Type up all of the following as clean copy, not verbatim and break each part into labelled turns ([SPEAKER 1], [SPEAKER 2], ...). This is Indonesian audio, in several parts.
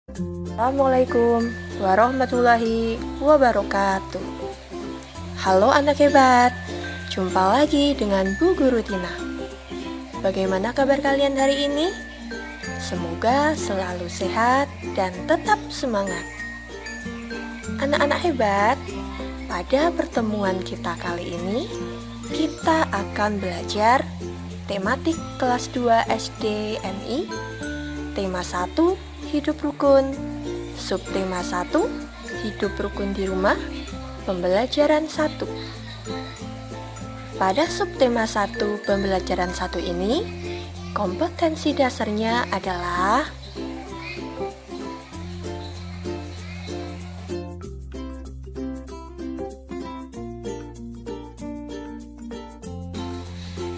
[SPEAKER 1] Assalamualaikum warahmatullahi wabarakatuh. Halo anak hebat, jumpa lagi dengan Bu Guru Tina. Bagaimana kabar kalian hari ini? Semoga selalu sehat dan tetap semangat. Anak-anak hebat, pada pertemuan kita kali ini kita akan belajar tematik kelas 2 SD MI, tema 1 hidup rukun, subtema 1 hidup rukun di rumah, pembelajaran 1. Pada subtema 1 pembelajaran 1 ini, kompetensi dasarnya adalah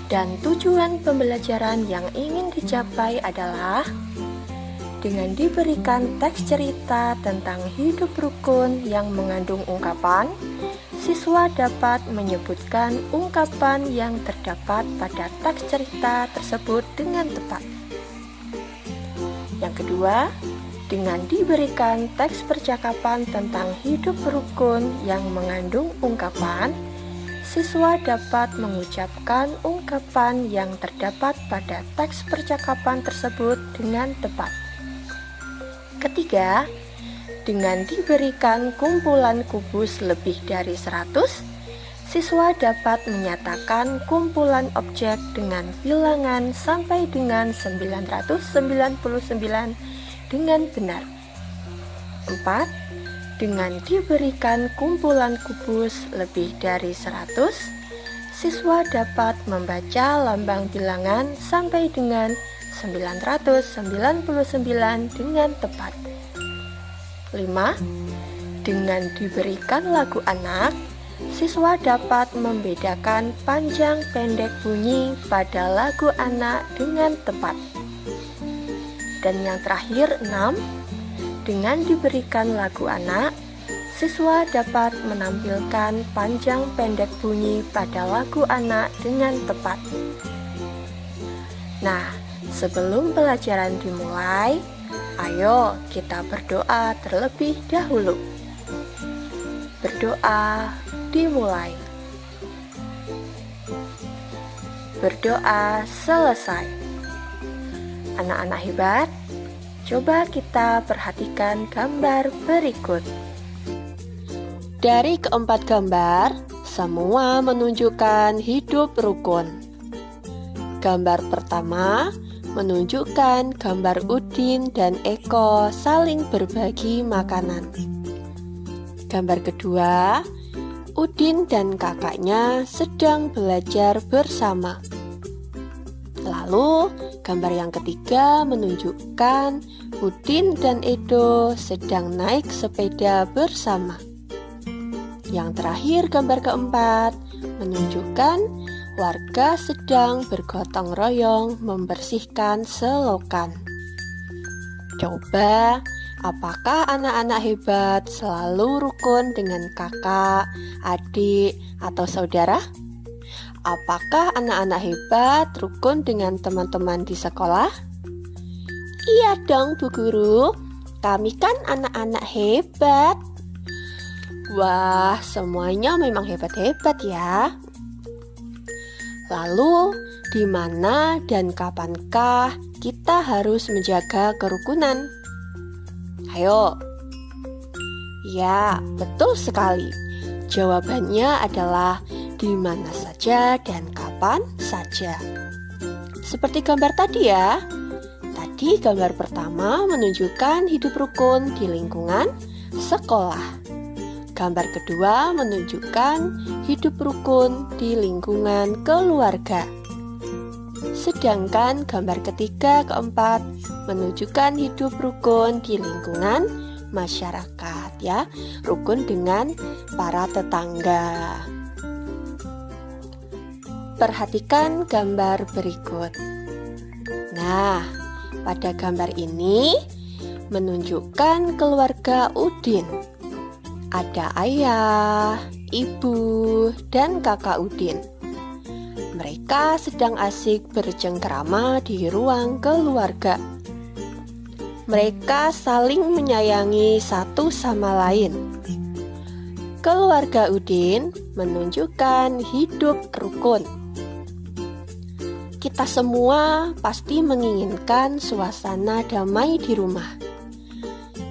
[SPEAKER 1] dan tujuan pembelajaran yang ingin dicapai adalah dengan diberikan teks cerita tentang hidup rukun yang mengandung ungkapan, siswa dapat menyebutkan ungkapan yang terdapat pada teks cerita tersebut dengan tepat. Yang kedua, dengan diberikan teks percakapan tentang hidup rukun yang mengandung ungkapan, siswa dapat mengucapkan ungkapan yang terdapat pada teks percakapan tersebut dengan tepat. Ketiga, dengan diberikan kumpulan kubus lebih dari 100, siswa dapat menyatakan kumpulan objek dengan bilangan sampai dengan 999 dengan benar. 4. Dengan diberikan kumpulan kubus lebih dari 100, siswa dapat membaca lambang bilangan sampai dengan 999 dengan tepat. 5. Dengan diberikan lagu anak, siswa dapat membedakan panjang pendek bunyi pada lagu anak dengan tepat. Dan yang terakhir 6. Dengan diberikan lagu anak, siswa dapat menampilkan panjang pendek bunyi pada lagu anak dengan tepat. Nah, sebelum pelajaran dimulai, ayo kita berdoa terlebih dahulu. Berdoa dimulai. Berdoa selesai. Anak-anak hebat, coba kita perhatikan gambar berikut. Dari keempat gambar, semua menunjukkan hidup rukun. Gambar pertama menunjukkan gambar Udin dan Eko saling berbagi makanan. Gambar kedua, Udin dan kakaknya sedang belajar bersama. Lalu, gambar yang ketiga menunjukkan Udin dan Edo sedang naik sepeda bersama. Yang terakhir, gambar keempat menunjukkan warga sedang bergotong royong membersihkan selokan. Coba, apakah anak-anak hebat selalu rukun dengan kakak, adik, atau saudara? Apakah anak-anak hebat rukun dengan teman-teman di sekolah? Iya dong Bu Guru, kami kan anak-anak hebat. Wah, semuanya memang hebat-hebat ya. Lalu, di mana dan kapankah kita harus menjaga kerukunan? Ayo. Ya, betul sekali. Jawabannya adalah di mana saja dan kapan saja. Seperti gambar tadi ya. Tadi gambar pertama menunjukkan hidup rukun di lingkungan sekolah. Gambar kedua menunjukkan hidup rukun di lingkungan keluarga. Sedangkan gambar ketiga, keempat menunjukkan hidup rukun di lingkungan masyarakat ya, rukun dengan para tetangga. Perhatikan gambar berikut. Nah, pada gambar ini menunjukkan keluarga Udin. Ada ayah, ibu, dan kakak Udin. Mereka sedang asik bercengkrama di ruang keluarga. mereka saling menyayangi satu sama lain. Keluarga Udin menunjukkan hidup rukun. Kita semua pasti menginginkan suasana damai di rumah.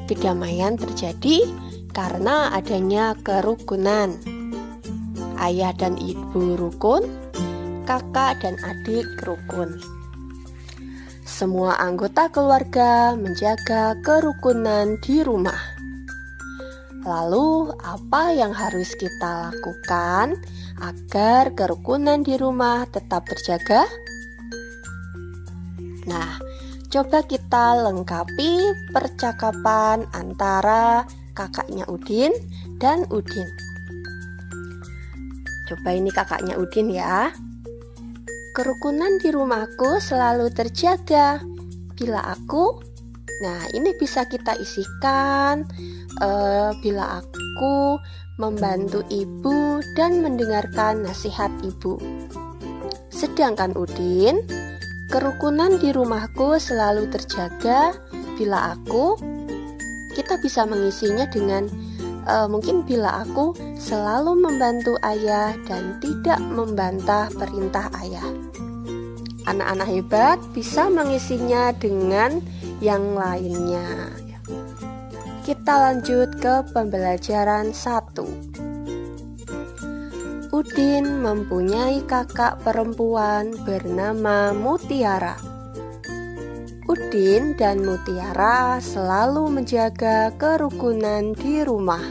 [SPEAKER 1] Kedamaian terjadi karena adanya kerukunan. Ayah dan ibu rukun, kakak dan adik rukun. Semua anggota keluarga menjaga kerukunan di rumah. Lalu, apa yang harus kita lakukan agar kerukunan di rumah tetap terjaga? Nah, coba kita lengkapi percakapan antara kakaknya Udin dan Udin. Coba ini kakaknya Udin ya. Kerukunan di rumahku selalu terjaga bila aku, nah ini bisa kita isikan bila aku membantu ibu dan mendengarkan nasihat ibu. Sedangkan Udin, kerukunan di rumahku selalu terjaga bila aku, kita bisa mengisinya dengan mungkin bila aku selalu membantu ayah dan tidak membantah perintah ayah. Anak-anak hebat bisa mengisinya dengan yang lainnya. Kita lanjut ke pembelajaran 1. Udin mempunyai kakak perempuan bernama Mutiara. Udin dan Mutiara selalu menjaga kerukunan di rumah.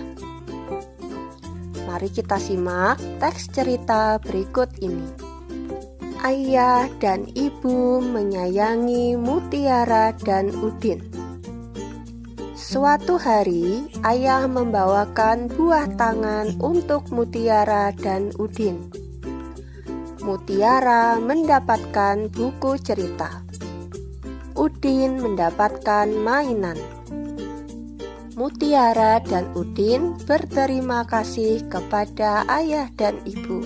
[SPEAKER 1] Mari kita simak teks cerita berikut ini. Ayah dan ibu menyayangi Mutiara dan Udin. Suatu hari, ayah membawakan buah tangan untuk Mutiara dan Udin. Mutiara mendapatkan buku cerita. Udin mendapatkan mainan. Mutiara dan Udin berterima kasih kepada ayah dan ibu.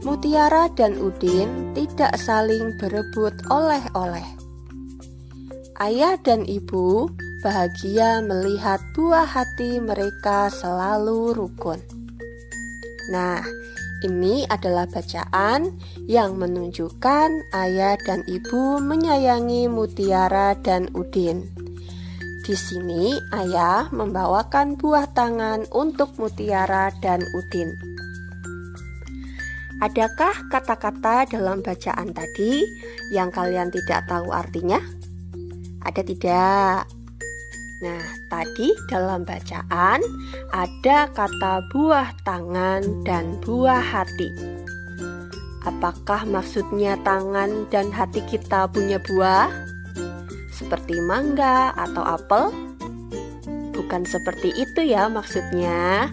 [SPEAKER 1] Mutiara dan Udin tidak saling berebut oleh-oleh. Ayah dan ibu bahagia melihat buah hati mereka selalu rukun. Nah, ini adalah bacaan yang menunjukkan ayah dan ibu menyayangi Mutiara dan Udin. Di sini ayah membawakan buah tangan untuk Mutiara dan Udin. Adakah kata-kata dalam bacaan tadi yang kalian tidak tahu artinya? Ada tidak? Nah, tadi dalam bacaan ada kata buah tangan dan buah hati. Apakah maksudnya tangan dan hati kita punya buah? Seperti mangga atau apel? Bukan seperti itu ya maksudnya.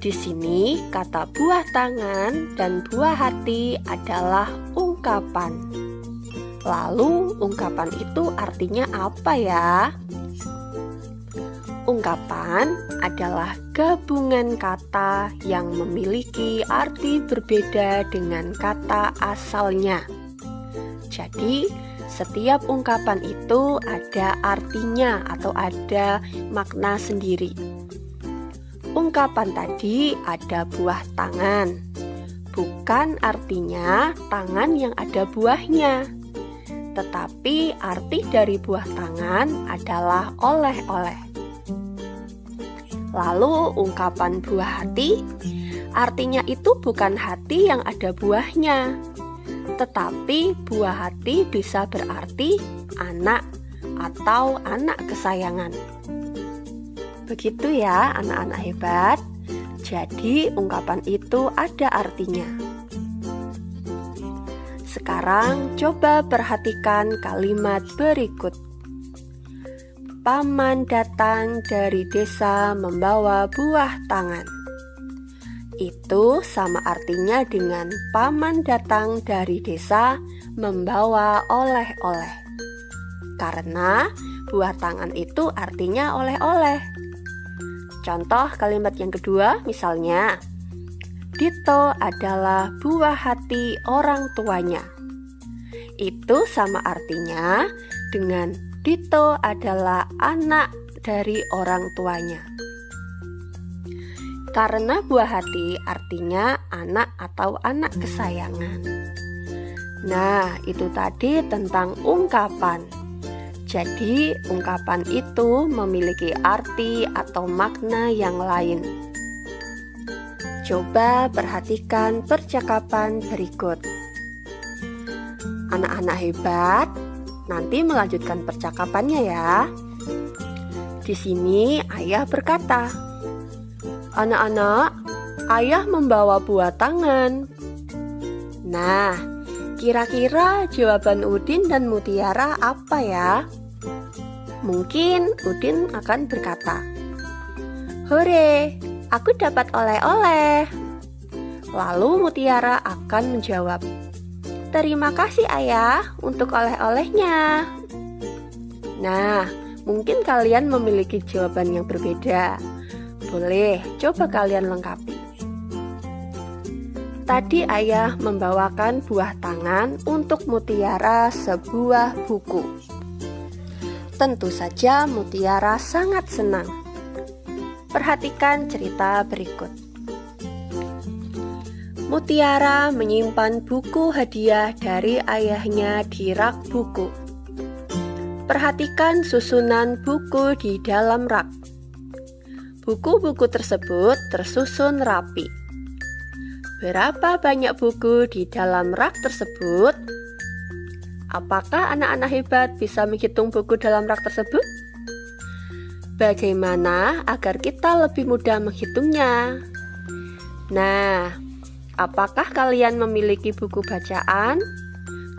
[SPEAKER 1] Di sini kata buah tangan dan buah hati adalah ungkapan. Lalu ungkapan itu artinya apa ya? Ungkapan adalah gabungan kata yang memiliki arti berbeda dengan kata asalnya. Jadi, setiap ungkapan itu ada artinya atau ada makna sendiri. Ungkapan tadi ada buah tangan, bukan artinya tangan yang ada buahnya, tetapi arti dari buah tangan adalah oleh-oleh. Lalu ungkapan buah hati, artinya itu bukan hati yang ada buahnya, tetapi buah hati bisa berarti anak atau anak kesayangan. Begitu ya anak-anak hebat. Jadi ungkapan itu ada artinya. Sekarang coba perhatikan kalimat berikut. Paman datang dari desa membawa buah tangan. Itu sama artinya dengan paman datang dari desa membawa oleh-oleh. Karena buah tangan itu artinya oleh-oleh. Contoh kalimat yang kedua misalnya, Dito adalah buah hati orang tuanya. Itu sama artinya dengan Dito adalah anak dari orang tuanya. Karena buah hati artinya anak atau anak kesayangan. Nah, itu tadi tentang ungkapan. Jadi, ungkapan itu memiliki arti atau makna yang lain. Coba perhatikan percakapan berikut. Anak-anak hebat, nanti melanjutkan percakapannya ya. Di sini ayah berkata, "Anak-anak, ayah membawa buah tangan." Nah, kira-kira jawaban Udin dan Mutiara apa ya? Mungkin Udin akan berkata, "Hore, aku dapat oleh-oleh." Lalu Mutiara akan menjawab, "Terima kasih ayah untuk oleh-olehnya." Nah, mungkin kalian memiliki jawaban yang berbeda. Boleh coba kalian lengkapi. Tadi ayah membawakan buah tangan untuk Mutiara sebuah buku. Tentu saja Mutiara sangat senang. Perhatikan cerita berikut. Mutiara menyimpan buku hadiah dari ayahnya di rak buku. Perhatikan susunan buku di dalam rak. Buku-buku tersebut tersusun rapi. Berapa banyak buku di dalam rak tersebut? Apakah anak-anak hebat bisa menghitung buku dalam rak tersebut? Bagaimana agar kita lebih mudah menghitungnya? Nah, apakah kalian memiliki buku bacaan?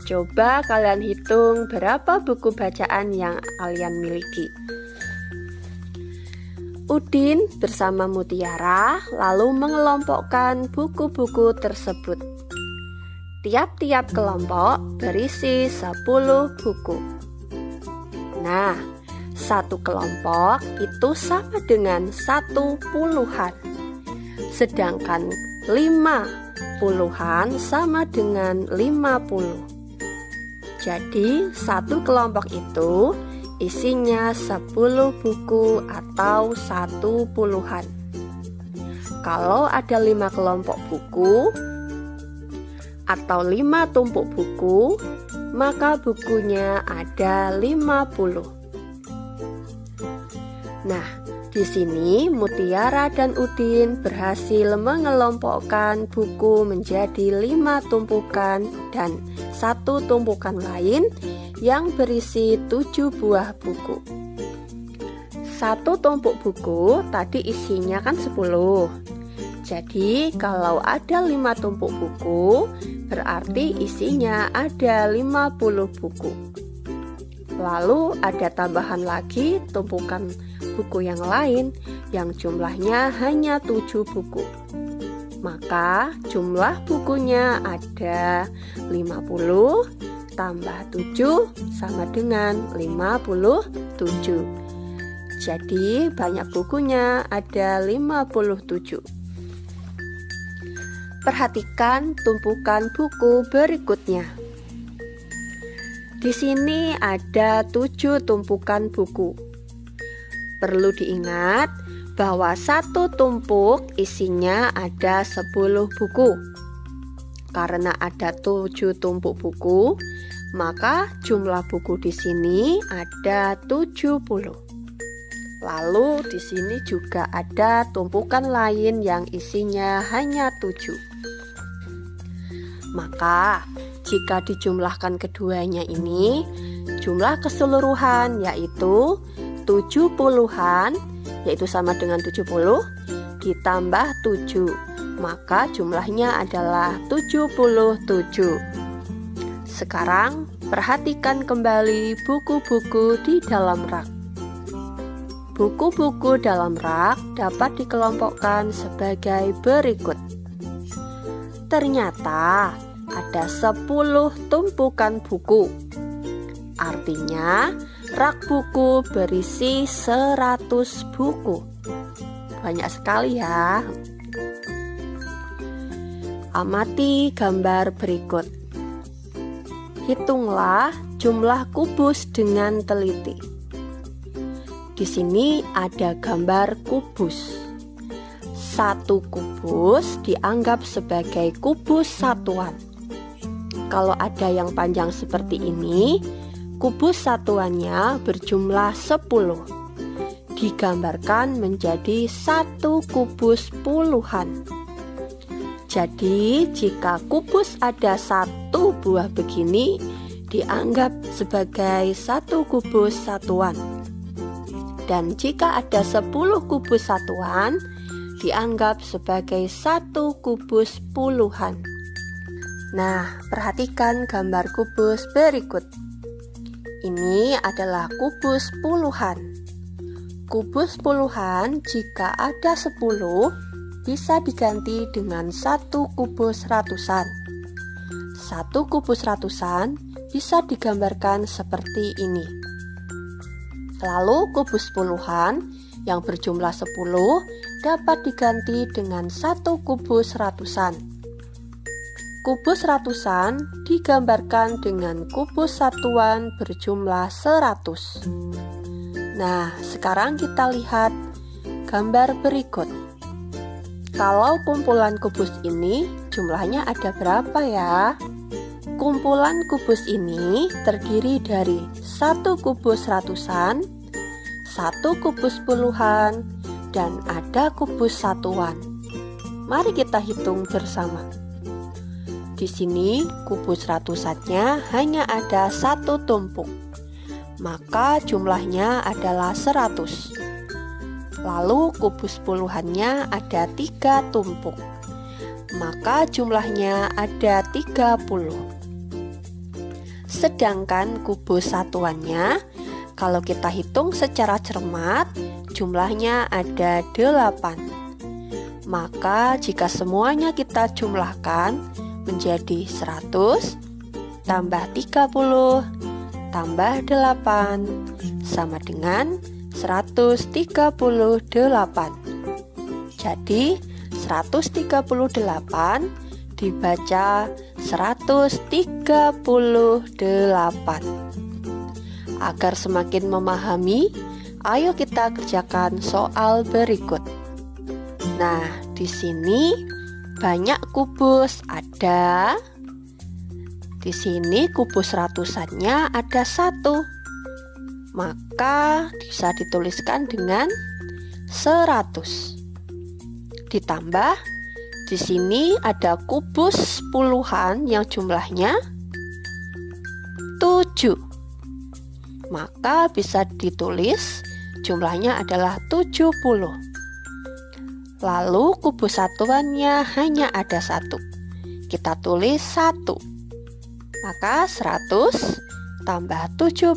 [SPEAKER 1] Coba kalian hitung berapa buku bacaan yang kalian miliki. Udin bersama Mutiara lalu mengelompokkan buku-buku tersebut. Tiap-tiap kelompok berisi 10 buku. Nah, satu kelompok itu sama dengan 1 puluhan. Sedangkan 5 puluhan sama dengan 50. Jadi, satu kelompok itu isinya 10 buku atau 1 puluhan. Kalau ada 5 kelompok buku atau 5 tumpuk buku, maka bukunya ada 50. Nah, di sini Mutiara dan Udin berhasil mengelompokkan buku menjadi 5 tumpukan dan 1 tumpukan lain yang berisi 7 buah buku. 1 tumpuk buku tadi isinya kan 10. Jadi kalau ada 5 tumpuk buku, berarti isinya ada 50 buku. Lalu ada tambahan lagi tumpukan buku yang lain yang jumlahnya hanya 7 buku. Maka jumlah bukunya ada 50 tambah 7 sama dengan 57. Jadi banyak bukunya ada 57. Perhatikan tumpukan buku berikutnya. Di sini ada 7 tumpukan buku. Perlu diingat bahwa satu tumpuk isinya ada 10 buku. Karena ada 7 tumpuk buku, maka jumlah buku di sini ada 70. Lalu di sini juga ada tumpukan lain yang isinya hanya 7. Maka jika dijumlahkan keduanya ini, jumlah keseluruhan yaitu 70-an, yaitu sama dengan 70, ditambah 7. Maka jumlahnya adalah 77. Sekarang perhatikan kembali buku-buku di dalam rak. Buku-buku dalam rak dapat dikelompokkan sebagai berikut. Ternyata ada 10 tumpukan buku. Artinya rak buku berisi 100 buku. Banyak sekali ya. Amati gambar berikut. Hitunglah jumlah kubus dengan teliti. Di sini ada gambar kubus. Satu kubus dianggap sebagai kubus satuan. Kalau ada yang panjang seperti ini, kubus satuannya berjumlah 10. Digambarkan menjadi satu kubus puluhan. Jadi, jika kubus ada satu buah begini, dianggap sebagai satu kubus satuan. Dan jika ada 10 kubus satuan, dianggap sebagai satu kubus puluhan. Nah, perhatikan gambar kubus berikut. Ini adalah kubus puluhan. Kubus puluhan jika ada 10 bisa diganti dengan satu kubus ratusan. Satu kubus ratusan bisa digambarkan seperti ini. Lalu kubus puluhan yang berjumlah 10 dapat diganti dengan satu kubus ratusan. Kubus ratusan digambarkan dengan kubus satuan berjumlah 100. Nah, sekarang kita lihat gambar berikut. Kalau kumpulan kubus ini jumlahnya ada berapa ya? Kumpulan kubus ini terdiri dari satu kubus ratusan, satu kubus puluhan, dan ada kubus satuan. Mari kita hitung bersama. Di sini kubus ratusannya hanya ada satu tumpuk, maka jumlahnya adalah 100. Lalu kubus puluhannya ada 3 tumpuk, maka jumlahnya ada 30. Sedangkan kubus satuannya, kalau kita hitung secara cermat, jumlahnya ada 8. Maka jika semuanya kita jumlahkan menjadi 100 tambah 30 tambah 8 sama dengan 138. Jadi 138 dibaca 138. Agar semakin memahami, ayo kita kerjakan soal berikut. Nah, di sini banyak kubus ada. Di sini kubus ratusannya ada 1. Maka bisa dituliskan dengan 100. Ditambah di sini ada kubus puluhan yang jumlahnya 7. Maka bisa ditulis jumlahnya adalah 70. Lalu kubus satuannya hanya ada 1. Kita tulis 1. Maka 100 tambah 70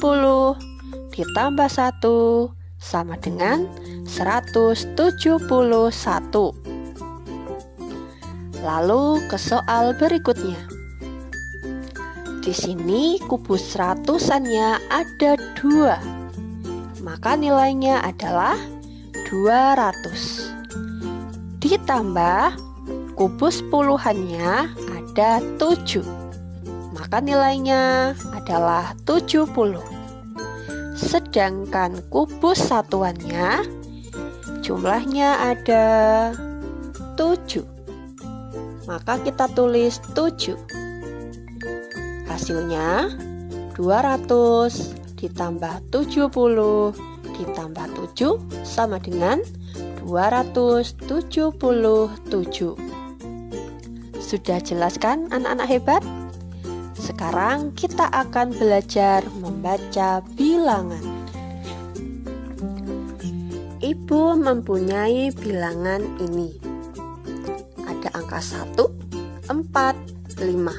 [SPEAKER 1] ditambah 1 sama dengan 171. Lalu ke soal berikutnya. Di sini kubus ratusannya ada 2. Maka nilainya adalah 200. Ditambah kubus puluhannya ada 7. Maka nilainya adalah 70. Sedangkan kubus satuannya jumlahnya ada 7. Maka kita tulis 7. Hasilnya 200 ditambah 70 ditambah 7 sama dengan 277. Sudah jelas kan anak-anak hebat? Sekarang kita akan belajar membaca bilangan. Ibu mempunyai bilangan ini. Ada angka 1, 4, 5.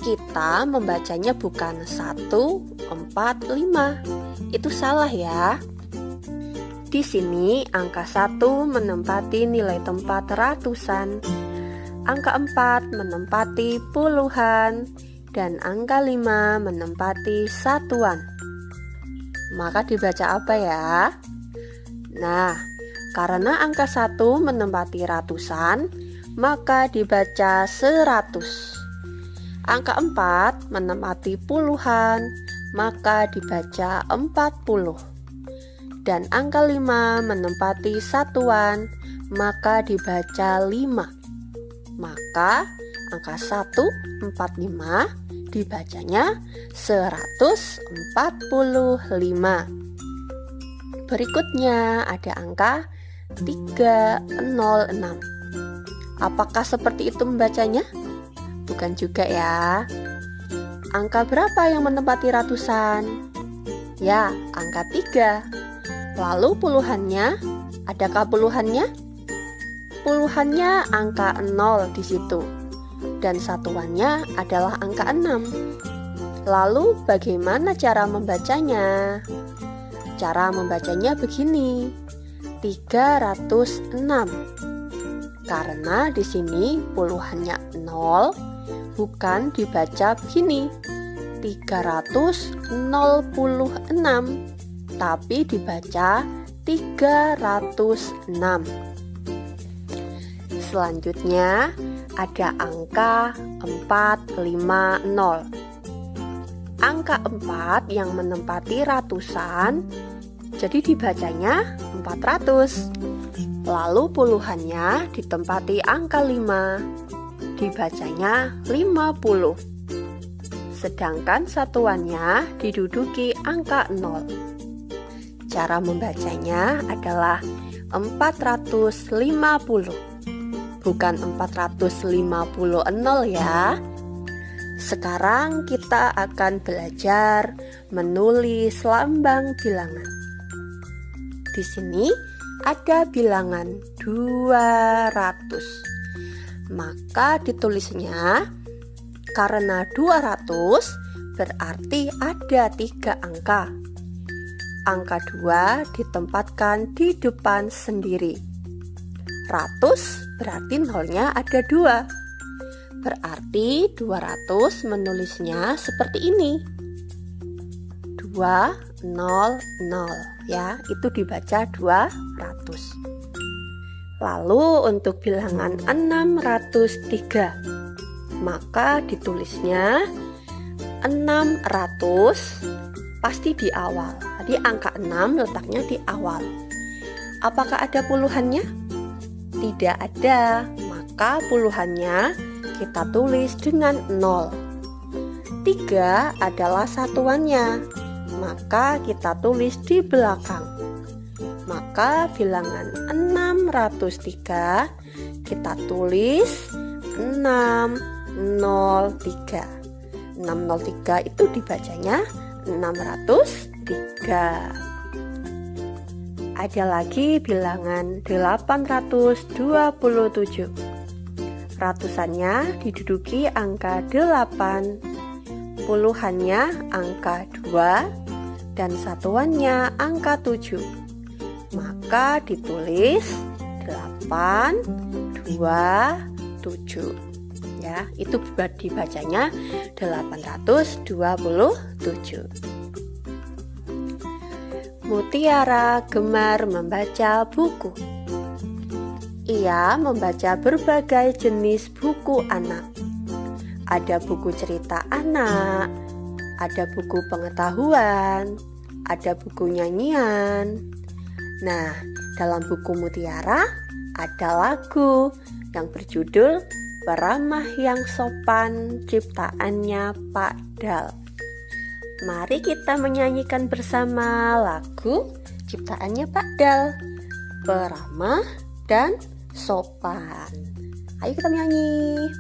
[SPEAKER 1] Kita membacanya bukan 1, 4, 5. Itu salah ya. Di sini angka 1 menempati nilai tempat ratusan, angka 4 menempati puluhan, dan angka 5 menempati satuan. Maka dibaca apa ya? Nah, karena angka 1 menempati ratusan, maka dibaca 100. angka 4 menempati puluhan, maka dibaca 40. Dan angka 5 menempati satuan, maka dibaca 5. Maka angka 145 dibacanya 145. Berikutnya ada angka 306. Apakah seperti itu membacanya? Bukan juga ya. Angka berapa yang menempati ratusan? Ya, angka 3. Lalu puluhannya, adakah puluhannya? Puluhannya angka 0 di situ. Dan satuannya adalah angka 6. Lalu bagaimana cara membacanya? Cara membacanya begini. 306. Karena di sini puluhannya 0, bukan dibaca begini 306, tapi dibaca 306. Selanjutnya ada angka 450. Angka 4 yang menempati ratusan, jadi dibacanya 400. Lalu puluhannya ditempati angka 5, dibacanya 50. Sedangkan satuannya diduduki angka 0. Cara membacanya adalah 450, bukan 450 ya. Sekarang kita akan belajar menulis lambang bilangan. Di sini ada bilangan 200. Maka ditulisnya, karena 200 berarti ada 3 angka. Angka 2 ditempatkan di depan sendiri. Ratus berarti nolnya ada 2. Berarti 200 menulisnya seperti ini. 200 ya, itu dibaca 200. Lalu untuk bilangan 603, maka ditulisnya 600 pasti di awal. Jadi angka 6 letaknya di awal. Apakah ada puluhannya? Tidak ada, maka puluhannya kita tulis dengan 0. 3 adalah satuannya, maka kita tulis di belakang. Maka bilangan 603 kita tulis 603. 603 itu dibacanya 603. Ada lagi bilangan 827. Ratusannya diduduki angka 8, puluhannya angka 2, dan satuannya angka 7. Maka ditulis 827. Ya, itu dibacanya 827. Mutiara gemar membaca buku. Ia membaca berbagai jenis buku anak. Ada buku cerita anak, ada buku pengetahuan, ada buku nyanyian. Nah, dalam buku Mutiara ada lagu yang berjudul Peramah yang Sopan, ciptaannya Pak Dal. Mari kita menyanyikan bersama lagu ciptaannya Pak Dal, Peramah dan Sopan. Ayo kita menyanyi.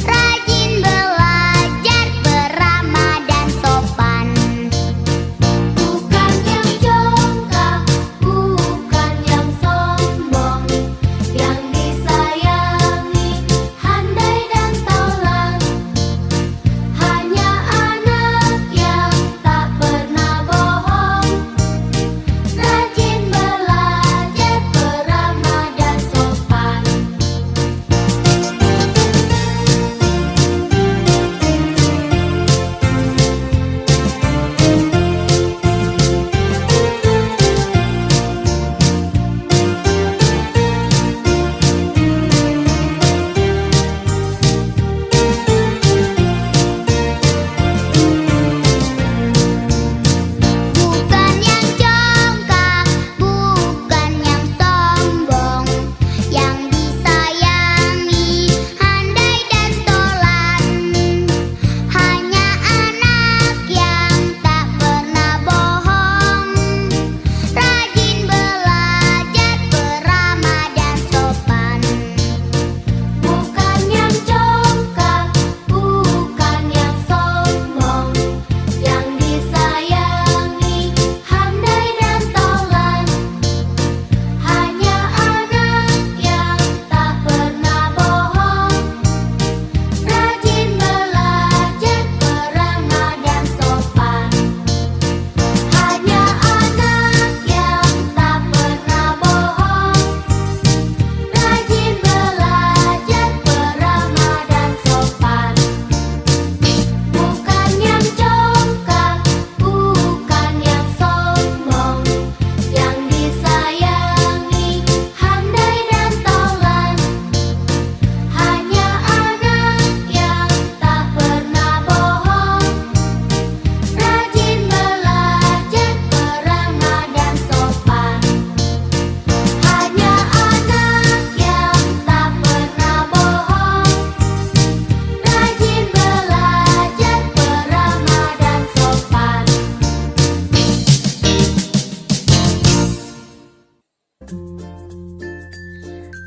[SPEAKER 2] Rajin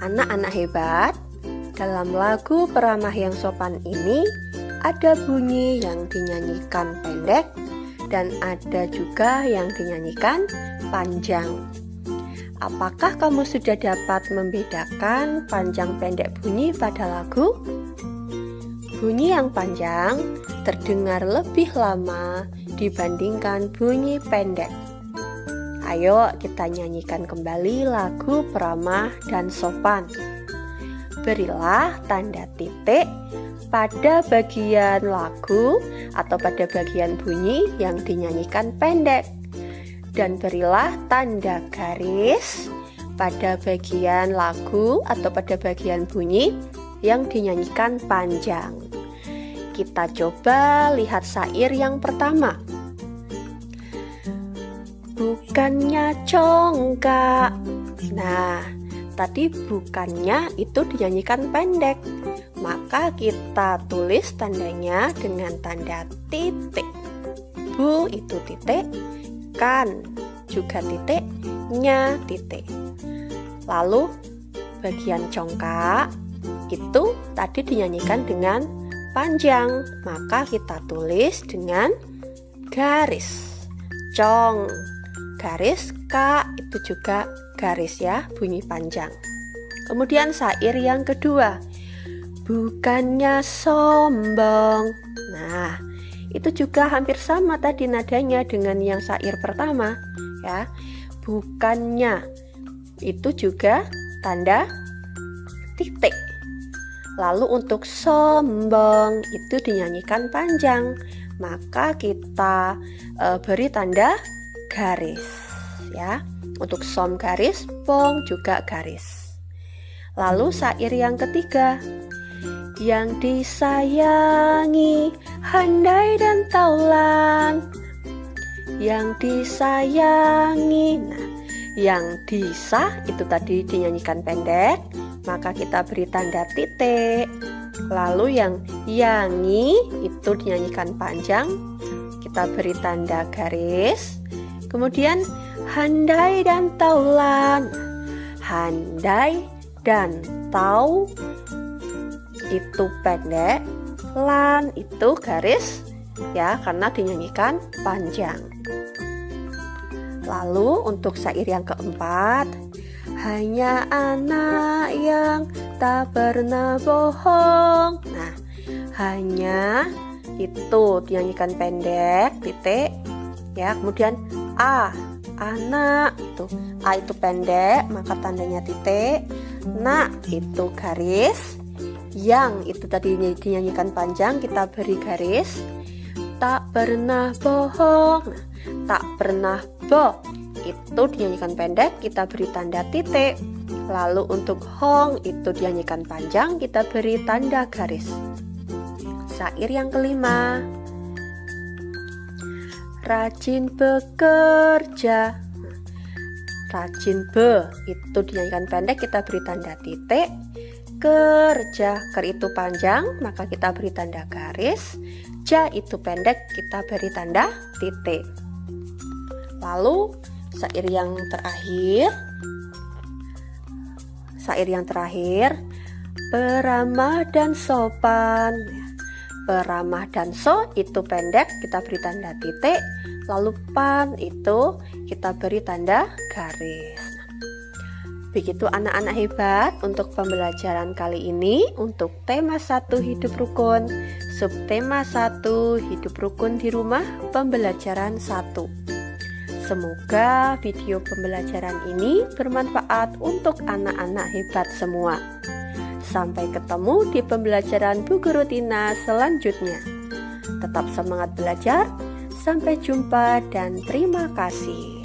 [SPEAKER 1] Anak-anak hebat, dalam lagu Peramah yang Sopan ini ada bunyi yang dinyanyikan pendek dan ada juga yang dinyanyikan panjang. Apakah kamu sudah dapat membedakan panjang pendek bunyi pada lagu? Bunyi yang panjang terdengar lebih lama dibandingkan bunyi pendek. Ayo kita nyanyikan kembali lagu Peramah dan Sopan. Berilah tanda titik pada bagian lagu atau pada bagian bunyi yang dinyanyikan pendek. Dan berilah tanda garis pada bagian lagu atau pada bagian bunyi yang dinyanyikan panjang. Kita coba lihat syair yang pertama. Bukannya congkak. Nah, tadi bukannya itu dinyanyikan pendek. Maka kita tulis tandanya dengan tanda titik. Bu itu titik, kan juga titik, nya titik. Lalu bagian congkak itu tadi dinyanyikan dengan panjang, maka kita tulis dengan garis. Cong, garis, ka itu juga garis ya, bunyi panjang. Kemudian syair yang kedua. Bukannya sombong. Nah, itu juga hampir sama tadi nadanya dengan yang syair pertama ya. Bukannya itu juga tanda titik. Lalu untuk sombong itu dinyanyikan panjang, maka kita beri tanda garis ya. Untuk som garis, bong juga garis. Lalu syair yang ketiga. Yang disayangi handai dan taulan. Yang disayangi. Nah, yang disa itu tadi dinyanyikan pendek, maka kita beri tanda titik. Lalu yang yangi itu dinyanyikan panjang, kita beri tanda garis. Kemudian handai dan taulan. Handai dan tau itu pendek, lan itu garis ya, karena dinyanyikan panjang. Lalu untuk syair yang keempat. Hanya anak yang tak pernah bohong. Nah, hanya itu dinyanyikan pendek, titik ya. Kemudian a, anak itu, a itu pendek, maka tandanya titik. Na itu garis. Yang itu tadi dinyanyikan panjang, kita beri garis. Tak pernah bohong. Nah, tak pernah bo itu dinyanyikan pendek, kita beri tanda titik. Lalu untuk hong itu dinyanyikan panjang, kita beri tanda garis. Syair yang kelima. Rajin bekerja. Rajin be itu dinyanyikan pendek, kita beri tanda titik. Kerja, ker itu panjang, maka kita beri tanda garis. Ja itu pendek, kita beri tanda titik. Lalu syair yang terakhir. Peramah dan sopan. Peramah dan so itu pendek, kita beri tanda titik. Lalu pan itu kita beri tanda garis. Begitu anak-anak hebat untuk pembelajaran kali ini untuk tema 1 hidup rukun, subtema 1 hidup rukun di rumah, pembelajaran 1. Semoga video pembelajaran ini bermanfaat untuk anak-anak hebat semua. Sampai ketemu di pembelajaran Bu Guru Tina selanjutnya. Tetap semangat belajar, sampai jumpa dan terima kasih.